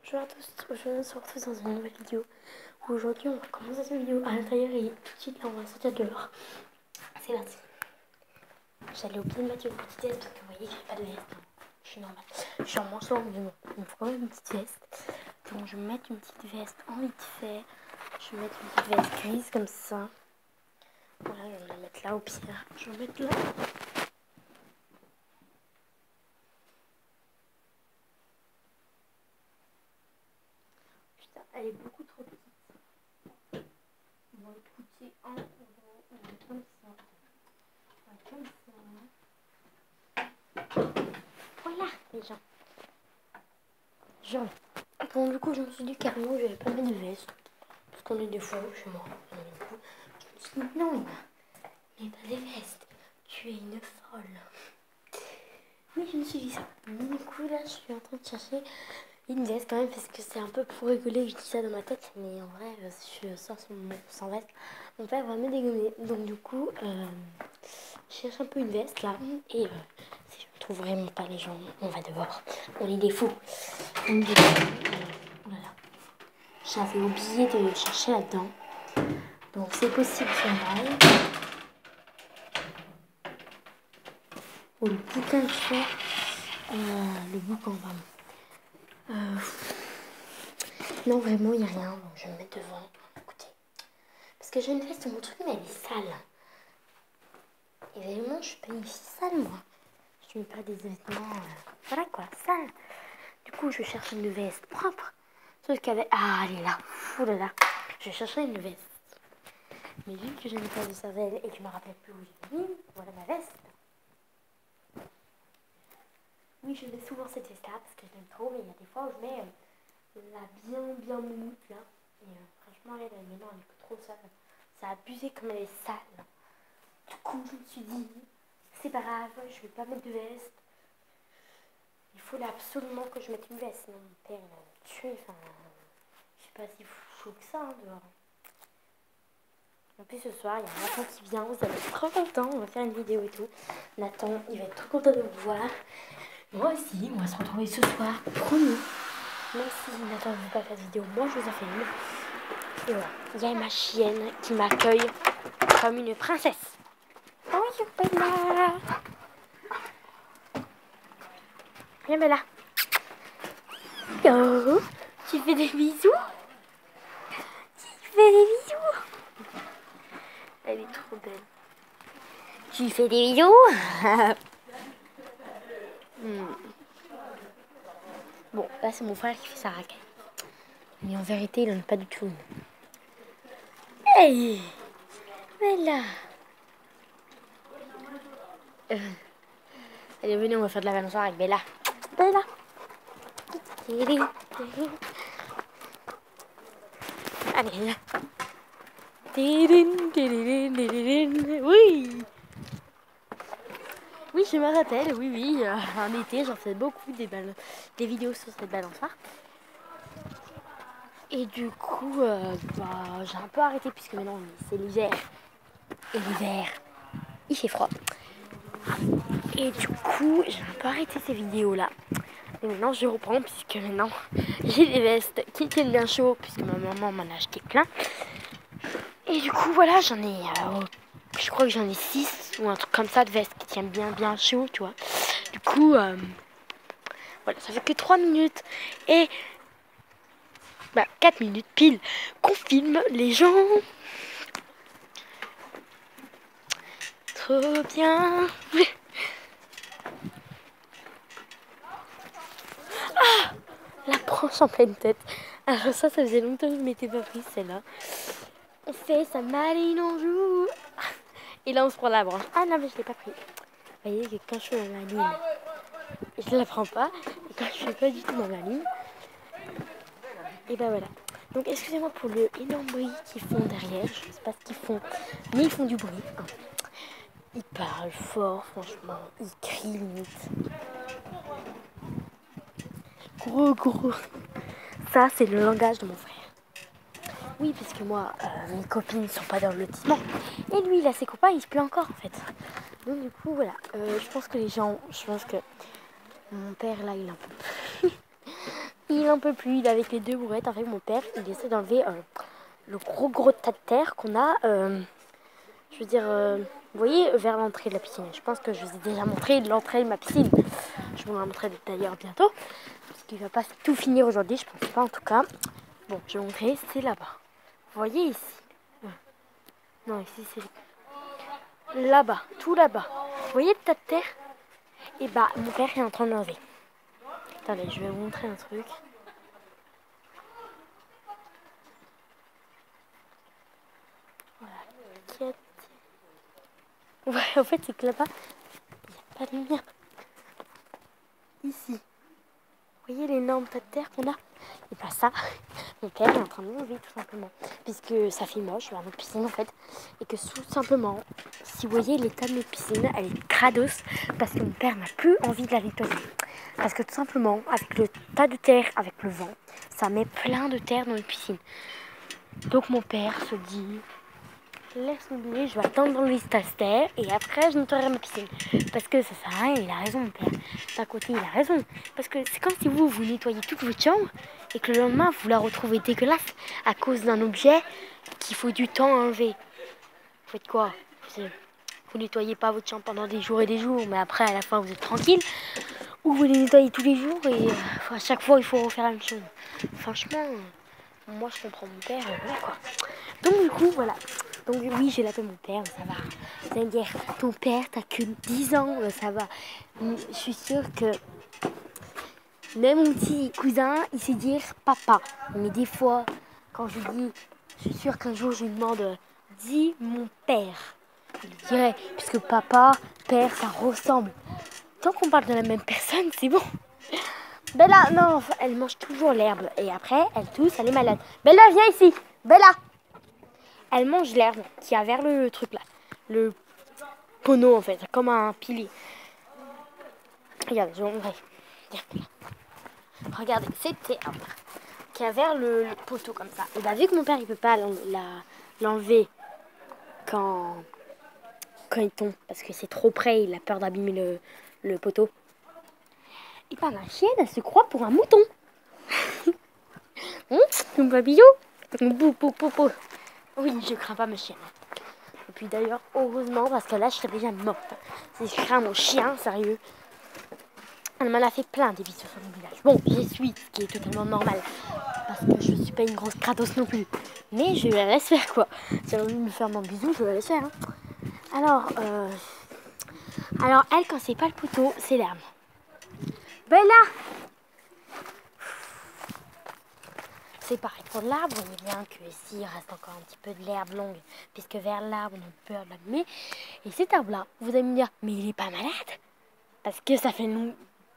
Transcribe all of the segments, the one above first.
Bonjour à tous, aujourd'hui on se retrouve dans une nouvelle vidéo. Aujourd'hui on va commencer cette vidéo à l'intérieur et tout de suite là on va sortir dehors. C'est parti. J'allais oublier de mettre une petite veste parce que vous voyez j'ai pas de veste. Je suis normale. Je suis en manchot mais bon, il me faut quand même une petite veste. Donc je vais mettre une petite veste en vite fait. Je vais mettre une petite veste grise comme ça. Voilà, je vais la mettre là au pire. Je vais mettre là. Putain, elle est beaucoup trop petite. On va écouter en comme ça. Comme ça. Voilà les gens. Genre. Bon du coup je me suis dit carrément je vais pas mettre de veste. Parce qu'on est des fois chez moi. Et du coup je me suis dit non Ina, mais pas des vestes. Tu es une folle. Oui je me suis dit ça. Du coup là je suis en train de chercher une veste quand même parce que c'est un peu pour rigoler que je dis ça dans ma tête. Mais en vrai si je sors sans veste, mon père va me dégommer. Donc du coup je cherche un peu une veste là. Et si je ne trouve vraiment pas les gens, on va dehors. On est des fous. On est des fous. Voilà. J'avais oublié de chercher là-dedans. Donc c'est possible que j'aille. Oh, le bouquin de fer. Le bouquin, pardon. Non, vraiment, il n'y a rien. Donc je vais me mettre devant. Écoutez. Parce que j'ai une veste, mon truc, mais elle est sale. Et vraiment, je suis pas une fille sale, moi. Je mets pas des vêtements. Voilà quoi, sale. Du coup, je cherche une veste propre. Sauf qu'avec. Ah, elle est là. Ouh là là. Je chercherai une veste. Mais vu que je n'ai pas de cervelle et que je me rappelle plus où j'ai mis, voilà ma veste. Oui, je mets souvent cette veste là parce que je l'aime trop, mais il y a des fois où je mets la bien moumoute là. Et franchement, elle est maintenant, elle est trop sale. Ça a abusé comme elle est sale. Du coup, je me suis dit, c'est pas grave, je vais pas mettre de veste. Il faut là absolument que je mette une veste, sinon mon père il va me tuer. Enfin, je sais pas si chaud que ça hein, dehors. En plus ce soir, il y a Nathan qui vient, vous allez être trop content, on va faire une vidéo et tout. Nathan, il va être trop content de vous voir. Moi aussi, on va se retrouver ce soir, promis. Même si Nathan ne veut pas faire de vidéo, moi je vous en fais une. Et voilà, il y a ma chienne qui m'accueille comme une princesse. Bonjour Bella. Viens Bella. Oh, tu fais des bisous? Tu fais des bisous? Elle est trop belle. Tu fais des bisous? Bon, là c'est mon frère qui fait sa raquette. Mais en vérité, il en a pas du tout une. Hey Bella. Allez, venez, on va faire de la balançoire avec Bella. Bella. Allez, là. Oui. Oui, je me rappelle, oui, en été, j'en fais beaucoup des vidéos sur cette balançoire. Et du coup, j'ai un peu arrêté puisque maintenant c'est l'hiver. Et l'hiver, il fait froid. Et du coup, j'ai un peu arrêté ces vidéos-là. Et maintenant, je reprends puisque maintenant, j'ai des vestes qui tiennent bien chaud puisque ma maman m'en a acheté plein. Et du coup, voilà, j'en ai, je crois que j'en ai 6 ou un truc comme ça de vestes qui tiennent bien chaud, tu vois. Du coup, voilà, ça fait que 3 minutes et 4 minutes pile qu'on filme les gens. Trop bien. Ah, la branche en pleine tête. Alors ça faisait longtemps que je m'étais pas prise celle-là. On fait sa maline, on joue. Et là on se prend la branche. Ah non mais je l'ai pas prise. Vous voyez que quand je suis dans ma ligne, je la prends pas. Et quand je suis pas du tout dans ma ligne, et ben voilà. Donc excusez-moi pour le énorme bruit qu'ils font derrière. Je sais pas ce qu'ils font, mais ils font du bruit. Ils parlent fort, franchement. Ils crient limite. Gros. Ça, c'est le langage de mon frère. Oui, parce que moi, mes copines ne sont pas dans le lotissement. Et lui, il a ses copains, il se plaît encore, en fait. Donc, du coup, voilà. Je pense que mon père, là, il en peut plus. il en peut plus. Il est avec les deux brouettes. Avec mon père, il essaie d'enlever le gros tas de terre qu'on a. Je veux dire, vous voyez, vers l'entrée de la piscine. Je pense que je vous ai déjà montré l'entrée de ma piscine. Je vous la montrerai d'ailleurs bientôt. Parce qu'il ne va pas tout finir aujourd'hui, je pense pas en tout cas. Bon, je vais vous montrer, c'est là-bas. Vous voyez ici? Non, ici c'est là-bas, tout là-bas. Vous voyez le tas de terre? Et bah, mon père est en train de l'enlever. Attendez, je vais vous montrer un truc. Voilà. Ouais, en fait, c'est que là-bas, il n'y a pas de lumière. Ici. Vous voyez l'énorme tas de terre qu'on a? Et bah ça, mon père est en train de l'enlever tout simplement. Puisque ça fait moche vers notre piscine en fait. Et que tout simplement, si vous voyez l'état de notre piscine, elle est crados. Parce que mon père n'a plus envie de la nettoyer. Parce que tout simplement, avec le tas de terre, avec le vent, ça met plein de terre dans notre piscine. Donc mon père se dit... Laisse oublier, je vais attendre d'enlever cette terre et après je nettoierai ma piscine. Parce que ça sert à rien, il a raison mon père. D'un côté il a raison. Parce que c'est comme si vous nettoyez toute votre chambre et que le lendemain vous la retrouvez dégueulasse à cause d'un objet qu'il faut du temps à enlever. Vous faites quoi? Vous nettoyez pas votre chambre pendant des jours et des jours, mais après à la fin vous êtes tranquille. Ou vous les nettoyez tous les jours et à chaque fois il faut refaire la même chose. Franchement, moi je comprends mon père, voilà quoi. Donc du coup voilà. Donc oui, j'ai l'appelé mon père, ça va. Vous allez me dire, ton père, t'as que 10 ans, ça va. Je suis sûre que même mon petit cousin, il sait dire papa. Mais des fois, quand je lui dis, je suis sûre qu'un jour je lui demande, dis mon père. Il dirait, puisque papa, père, ça ressemble. Tant qu'on parle de la même personne, c'est bon. Bella, non, elle mange toujours l'herbe. Et après, elle tousse, elle est malade. Bella, viens ici. Bella. Elle mange l'herbe qui a vers le truc là. Le poneau en fait, comme un pilier. Regardez, je vais vous montrer. Regardez, cette herbe qui a vers le poteau comme ça. Et bah vu que mon père il peut pas l'enlever quand il tombe, parce que c'est trop près, il a peur d'abîmer le poteau. Et bah ma chienne, elle se croit pour un mouton. Mon papillon. Oui, je crains pas ma chienne. Et puis d'ailleurs, heureusement, parce que là, je serais déjà morte. Si je crains mon chien, sérieux. Elle m'en a fait plein des bisous sur mon village. Bon, j'y suis, ce qui est totalement normal. Parce que je suis pas une grosse kratos non plus. Mais je la laisse faire, quoi. Si elle a envie de me faire mon bisou, je la laisse faire. Hein. Alors, elle, quand c'est pas le poteau, c'est l'herbe. Bella! C'est pareil pour l'arbre, vous voyez bien que ici il reste encore un petit peu de l'herbe longue, puisque vers l'arbre on a peur de l'abîmer. Et cet arbre-là, vous allez me dire, mais il est pas malade? Parce que ça fait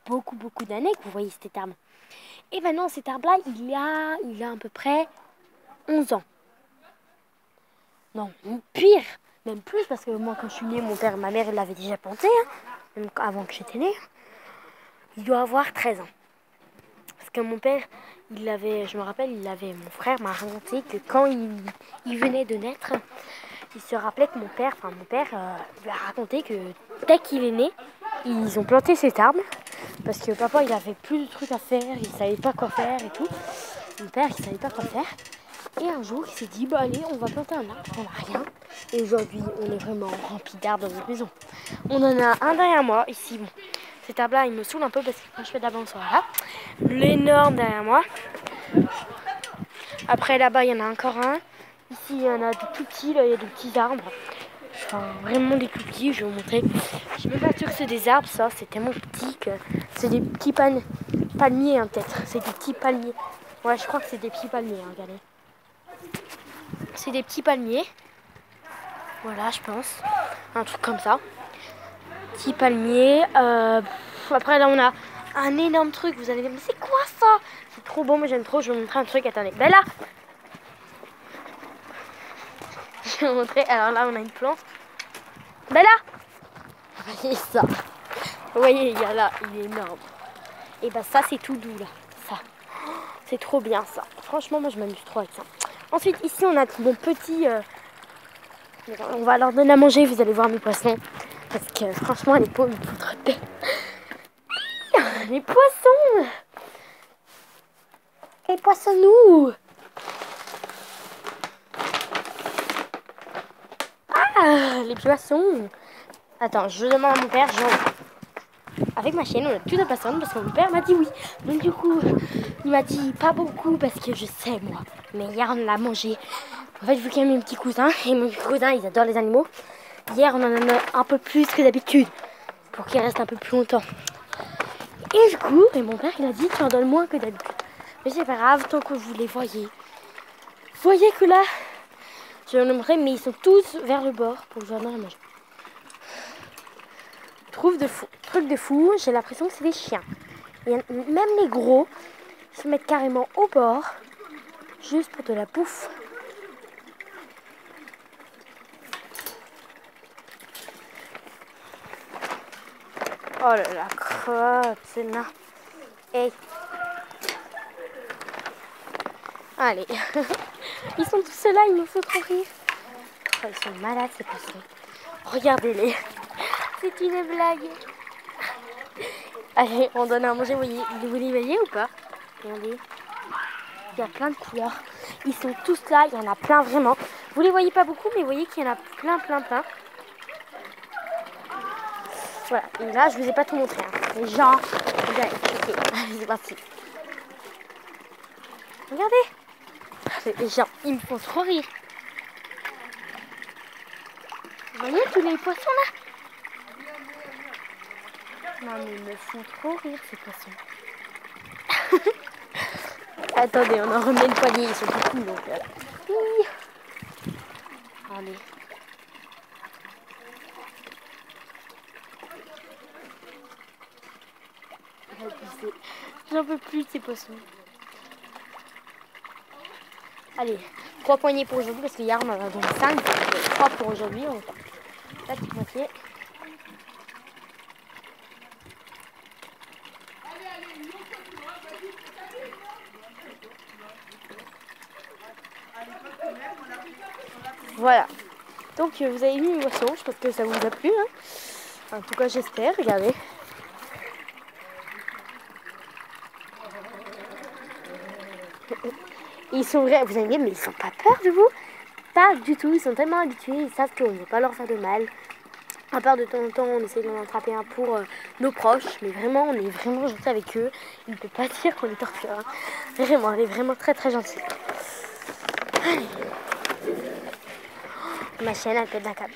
beaucoup d'années que vous voyez cet arbre. Et ben non, cet arbre-là, il a à peu près 11 ans. Non, pire, même plus, parce que moi quand je suis née, mon père et ma mère, ils l'avaient déjà planté, hein, même avant que j'étais née. Il doit avoir 13 ans. Parce que mon père, je me rappelle, mon frère m'a raconté que quand il venait de naître, il se rappelait que mon père lui a raconté que dès qu'il est né, ils ont planté cet arbre. Parce que papa, il avait plus de trucs à faire, il savait pas quoi faire et tout. Mon père, il savait pas quoi faire. Et un jour, il s'est dit, bah allez, on va planter un arbre, on n'a rien. Et aujourd'hui, on est vraiment rempli d'arbres dans notre maison. On en a un derrière moi, ici, bon. Cet arbre-là, il me saoule un peu parce que quand je fais de la bande là, l'énorme derrière moi. Après, là-bas, il y en a encore un. Ici, il y en a des tout petits, là, il y a des petits arbres. Enfin, vraiment des tout petits, je vais vous montrer. Je suis même pas sûre que c'est des arbres, ça. C'est tellement petit que c'est des petits palmiers, hein, peut-être. C'est des petits palmiers. Ouais, je crois que c'est des petits palmiers, hein, regardez. C'est des petits palmiers. Voilà, je pense. Un truc comme ça. Petits palmiers. Après, là, on a un énorme truc. Vous allez dire, mais c'est quoi ça? C'est trop beau, mais j'aime trop. Je vais vous montrer un truc. Attendez. Bella! Je vais vous montrer. Alors là, on a une plante. Bella! Voyez ça. Vous voyez, il y a là, il est énorme. Et bah ça, c'est tout doux là. Ça. C'est trop bien ça. Franchement, moi, je m'amuse trop avec ça. Ensuite, ici, on a mon petit... On va leur donner à manger. Vous allez voir mes poissons. Parce que franchement, les pauvres, ils foutent trop de paix. Les poissons! Les poissons-nous. Ah, les poissons. Attends, je demande à mon père, genre, avec ma chienne, on a tout à personne parce que mon père m'a dit oui. Donc du coup, il m'a dit pas beaucoup parce que je sais moi. Mais hier, on l'a mangé. En fait, vu qu'il y a mes petits cousins, et mes petits cousins, ils adorent les animaux. Hier, on en a un peu plus que d'habitude pour qu'ils restent un peu plus longtemps. Et du coup, et mon père, il a dit, tu en donnes moins que d'habitude. Mais c'est pas grave, tant que vous les voyez. Vous voyez que là, je nommerai, mais ils sont tous vers le bord pour que j'en ai à manger. Truc de fou, j'ai l'impression que c'est des chiens. Et même les gros se mettent carrément au bord, juste pour de la bouffe. Oh là là, crotte, c'est là. Hey. Allez. Ils sont tous là, ils me font trop rire. Oh, ils sont malades ces poissons. Regardez-les. C'est une blague. Allez, on donne à manger, vous les voyez ou pas? Regardez. Il y a plein de couleurs. Ils sont tous là, il y en a plein vraiment. Vous les voyez pas beaucoup, mais vous voyez qu'il y en a plein. Voilà, et là je vous ai pas tout montré. Hein. Les gens, regardez, ok, allez, c'est parti. Regardez, les gens, ils me font trop rire. Vous voyez tous les poissons là? Non mais ils me font trop rire ces poissons. Attendez, on en remet le poignet, ils sont beaucoup donc. Allez. J'en peux plus de ces poissons. Allez, 3 poignées pour aujourd'hui parce qu'hier on en a donc 5, donc 3 pour aujourd'hui. On va la petite moitié. Voilà. Donc vous avez vu mes poissons, je pense que ça vous a plu. Hein. En tout cas j'espère, regardez. Ils sont vrais, vous allez me dire, mais ils sont pas peur de vous? Pas du tout, ils sont tellement habitués, ils savent qu'on ne va pas leur faire de mal. À part de temps en temps, on essaie d'en attraper un pour nos proches, mais vraiment, on est vraiment gentil avec eux. Il ne peut pas dire qu'on les torture. Hein. Vraiment, on est vraiment très gentils. Allez. Ma chienne, elle pète d'un câble.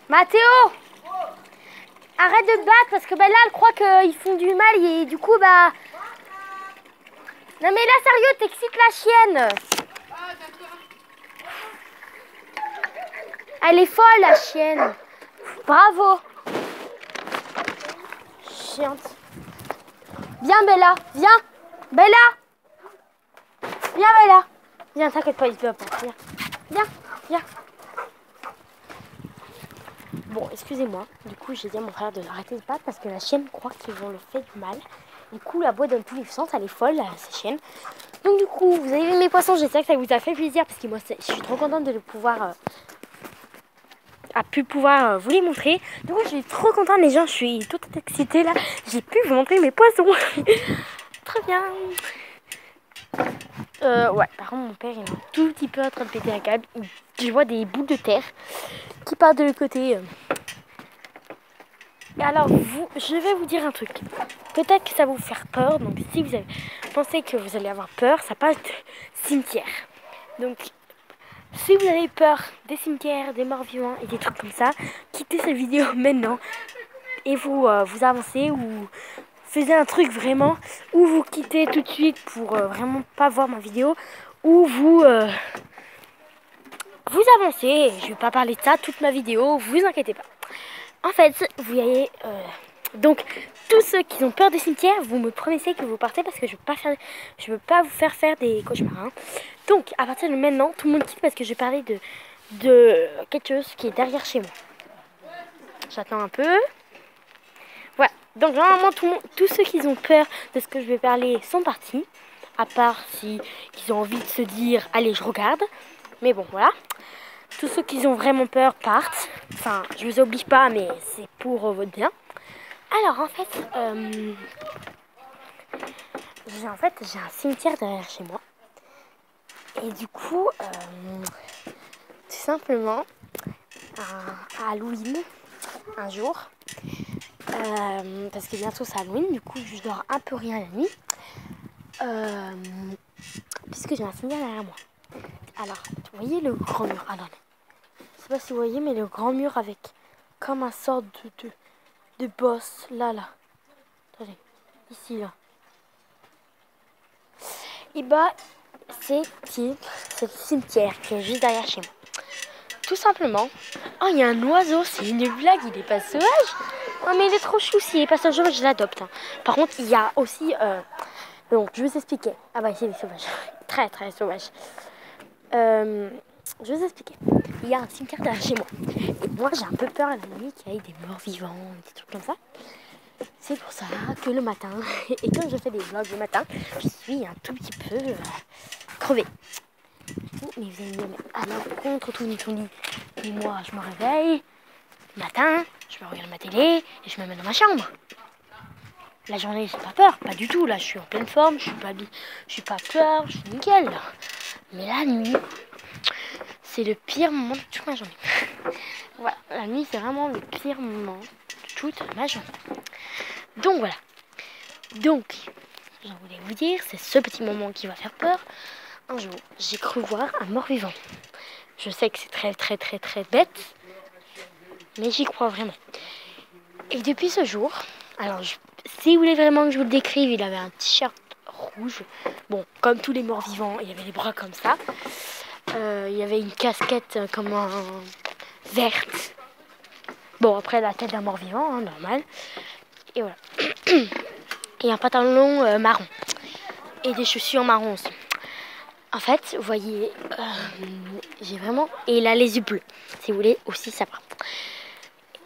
Mathéo, arrête de te battre parce que là elle croit qu'ils font du mal et du coup bah... Non mais là sérieux, t'excites la chienne. Elle est folle la chienne. Bravo. Chiante. Viens Bella, viens. Viens Bella. Viens, t'inquiète pas, il peut pas. Viens. Bon, excusez-moi, du coup j'ai dit à mon frère de arrêter de battre parce que la chienne croit qu'ils vont le faire du mal. Du coup la boîte donne tous les sens, elle est folle cette chienne. Donc du coup, vous avez vu mes poissons, j'espère que ça vous a fait plaisir parce que moi je suis trop contente de pouvoir vous les montrer. Du coup je suis trop contente les gens, je suis toute excitée là. J'ai pu vous montrer mes poissons. Très bien. Ouais, par contre mon père il est un tout petit peu en train de péter un câble. Je vois des boules de terre qui partent de l'autre côté. Et alors je vais vous dire un truc. Peut-être que ça va vous faire peur. Donc si vous pensez que vous allez avoir peur, ça passe de cimetière. Donc si vous avez peur des cimetières, des morts vivants et des trucs comme ça, quittez cette vidéo maintenant et vous avancez ou faisiez un truc vraiment, ou vous quittez tout de suite pour vraiment pas voir ma vidéo, ou vous avancez. Je vais pas parler de ça toute ma vidéo, vous inquiétez pas. En fait, vous voyez, donc tous ceux qui ont peur des cimetières, vous me promettez que vous partez parce que je veux pas vous faire des cauchemars. Hein. Donc à partir de maintenant, tout le monde quitte parce que je vais parler de quelque chose qui est derrière chez moi. J'attends un peu. Voilà. Donc normalement tous ceux qui ont peur de ce que je vais parler sont partis. À part si ils ont envie de se dire allez je regarde. Mais bon, voilà. Tous ceux qui ont vraiment peur partent. Enfin, je vous oblige pas, mais c'est pour votre bien. Alors, en fait, j'ai un cimetière derrière chez moi. Et du coup, tout simplement, à Halloween, un jour, parce que bientôt c'est Halloween, du coup, je dors un peu rien la nuit, puisque j'ai un cimetière derrière moi. Alors, vous voyez le grand mur? Alors, je sais pas si vous voyez, mais le grand mur avec comme un sort de boss, là. Attendez, ici, là. Et bah, c'est le cimetière qui est juste derrière chez moi. Tout simplement. Oh, il y a un oiseau, c'est une blague, il est pas sauvage. Oh, mais il est trop chou, s'il est pas sauvage, je l'adopte. Hein. Par contre, il y a aussi... Donc, je vais vous expliquer. Ah bah, ici, il est sauvage. Très, très sauvage. Je vais vous expliquer. Il y a un cimetière derrière chez moi. Et moi, j'ai un peu peur la nuit qu'il y ait des morts vivants, des trucs comme ça. C'est pour ça que le matin, et quand je fais des vlogs le matin, je suis un tout petit peu crevée. Mais vous allez me dire, mais alors contre tout ni tout ni. Et moi, je me réveille le matin, je me regarde ma télé et je me mets dans ma chambre. La journée, j'ai pas peur, pas du tout. Là, je suis en pleine forme, je suis pas peur, je suis nickel. Là. Mais la nuit, c'est le pire moment de toute ma journée. Voilà, la nuit, c'est vraiment le pire moment de toute ma journée. Donc voilà. Donc, je voulais vous dire, c'est ce petit moment qui va faire peur. Un jour, j'ai cru voir un mort-vivant. Je sais que c'est très très très très bête, mais j'y crois vraiment. Et depuis ce jour, alors si vous voulez vraiment que je vous le décrive, il avait un t-shirt rouge. Bon, comme tous les morts-vivants, il avait les bras comme ça. Il y avait une casquette comme un verte. Bon, après la tête d'un mort-vivant, hein, normal. Et voilà. Et un pantalon marron. Et des chaussures marron aussi. En fait, vous voyez, j'ai vraiment... Et il a les yeux bleus, si vous voulez, aussi ça va.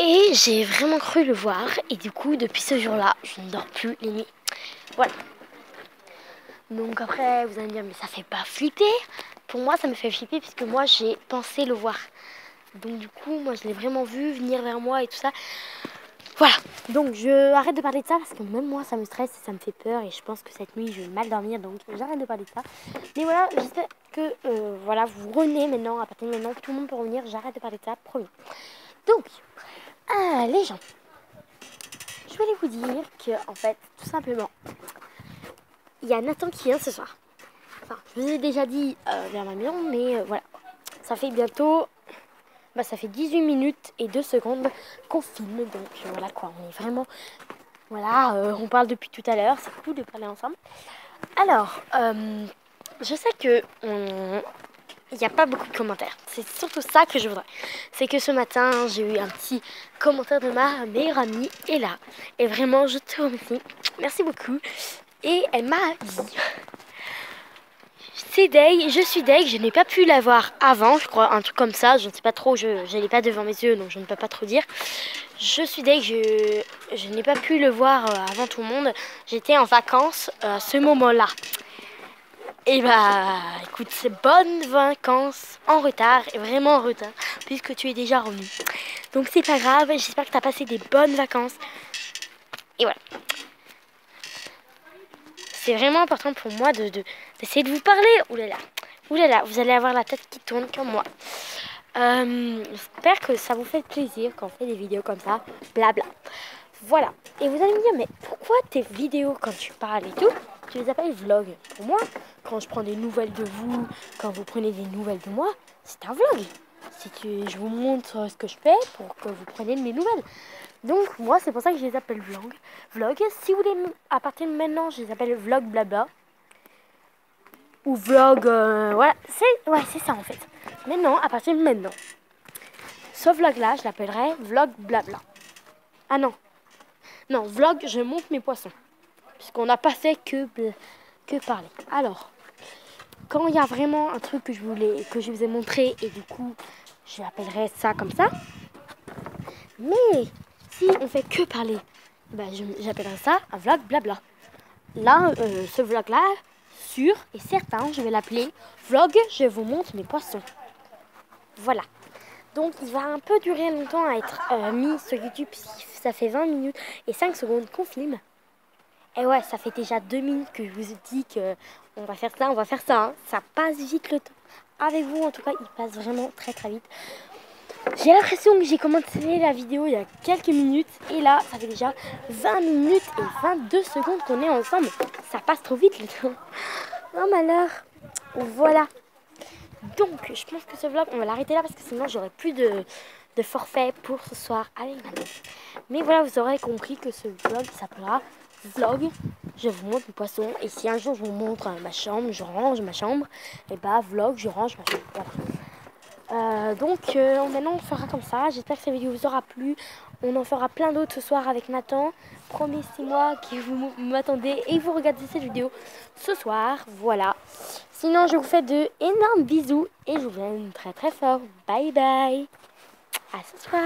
Et j'ai vraiment cru le voir. Et du coup, depuis ce jour-là, je ne dors plus les nuits. Voilà. Donc après, vous allez me dire, mais ça fait pas flipper? Pour moi, ça me fait flipper puisque moi, j'ai pensé le voir. Donc du coup, moi, je l'ai vraiment vu venir vers moi et tout ça. Voilà, donc je arrête de parler de ça parce que même moi ça me stresse et ça me fait peur et je pense que cette nuit je vais mal dormir, donc j'arrête de parler de ça. Mais voilà, j'espère que voilà, vous revenez maintenant, à partir de maintenant, tout le monde peut revenir, j'arrête de parler de ça, promis. Donc, les gens, je voulais vous dire que en fait, tout simplement, il y a Nathan qui vient ce soir. Enfin, je vous ai déjà dit vers ma maison, mais voilà, ça fait bientôt... Bah, ça fait 18 minutes et 2 secondes qu'on filme, donc voilà quoi, on est vraiment, voilà, on parle depuis tout à l'heure, c'est cool de parler ensemble. Alors, je sais que il n'y a pas beaucoup de commentaires, c'est surtout ça que je voudrais. C'est que ce matin, j'ai eu un petit commentaire de ma meilleure amie, Ella, et vraiment, je te remercie, merci beaucoup, et elle m'a dit... C'est deg, je suis deg, je n'ai pas pu la voir avant, je crois, un truc comme ça, je ne sais pas trop, je l'ai pas devant mes yeux, donc je ne peux pas trop dire. Je suis deg, je n'ai pas pu le voir avant tout le monde, j'étais en vacances à ce moment-là. Et bah, écoute, c'est bonnes vacances en retard, et vraiment en retard, puisque tu es déjà revenu. Donc c'est pas grave, j'espère que tu as passé des bonnes vacances. Et voilà. C'est vraiment important pour moi d'essayer de vous parler. Oulala, vous allez avoir la tête qui tourne comme moi. J'espère que ça vous fait plaisir quand on fait des vidéos comme ça. Blabla. Voilà. Et vous allez me dire, mais pourquoi tes vidéos quand tu parles et tout, tu les appelles vlog? Pour moi, quand je prends des nouvelles de vous, quand vous prenez des nouvelles de moi, c'est un vlog. Je vous montre ce que je fais pour que vous preniez de mes nouvelles. Donc moi c'est pour ça que je les appelle vlog. Si vous voulez, à partir de maintenant, je les appelle vlog blabla. Ou vlog, voilà, c'est ça en fait. Maintenant, à partir de maintenant, ce vlog là, je l'appellerai vlog blabla. Ah non, vlog, je monte mes poissons. Puisqu'on n'a pas fait que parler. Alors, quand il y a vraiment un truc que je vous ai montré et du coup, je l'appellerai ça comme ça. Mais si on fait que parler, bah, j'appellerai ça un vlog blabla. Là, ce vlog là, sûr et certain, je vais l'appeler vlog, je vous montre mes poissons. Voilà. Donc il va un peu durer longtemps à être mis sur YouTube, puisque ça fait 20 minutes et 5 secondes qu'on filme. Et ouais, ça fait déjà 2 minutes que je vous ai dit que on va faire ça, on va faire ça. Hein. Ça passe vite le temps. Avec vous, en tout cas, il passe vraiment très très vite. J'ai l'impression que j'ai commencé la vidéo il y a quelques minutes. Et là, ça fait déjà 20 minutes et 22 secondes qu'on est ensemble. Ça passe trop vite le temps. Oh malheur. Voilà. Donc, je pense que ce vlog, on va l'arrêter là parce que sinon, j'aurai plus de forfait pour ce soir avec maman. Mais voilà, vous aurez compris que ce vlog s'appellera vlog. Je vous montre mes poissons. Et si un jour je vous montre ma chambre, je range ma chambre, et bah vlog, je range ma chambre. Voilà. Donc maintenant on fera comme ça. J'espère que cette vidéo vous aura plu. On en fera plein d'autres ce soir avec Nathan. Promettez-moi que vous m'attendez et vous regardez cette vidéo ce soir. Voilà. Sinon je vous fais de énormes bisous et je vous aime très très fort. Bye bye. À ce soir.